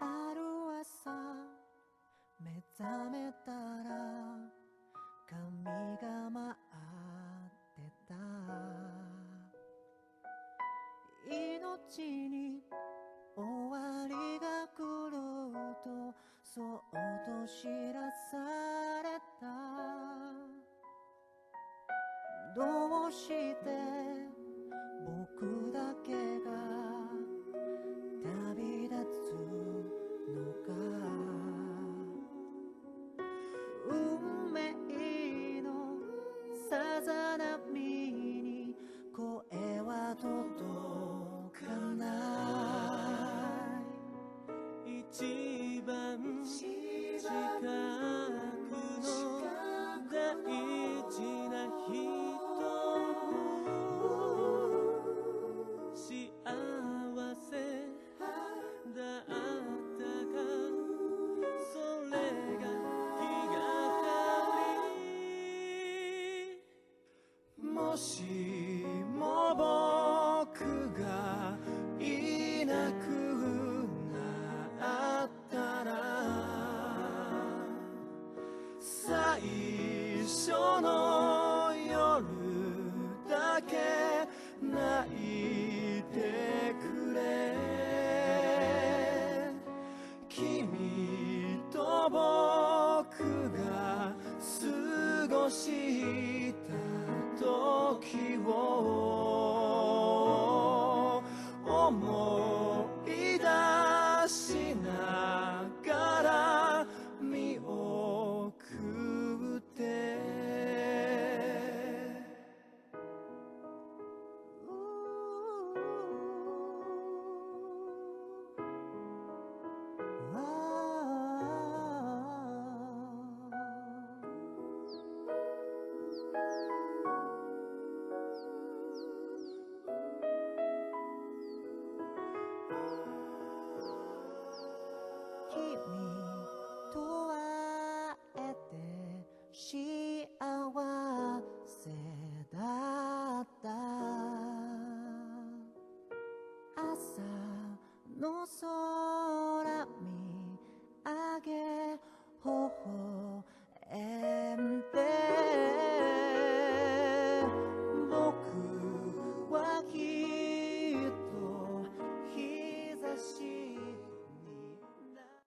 ある朝目覚めたら髪が回ってた。命に終わりが来るとそっと知らされた。どうして僕だけが旅立つのか。運命のさざ波に声は届かない。一番近くの大事な人、幸せだったか、それが気がかり。もしも僕がいなくなったら、最初の夜だけ泣いてくれ。君と僕が過ごした時を思い出しながら見送って君と会えて幸せだった。朝の空見上げ微笑んで、僕は君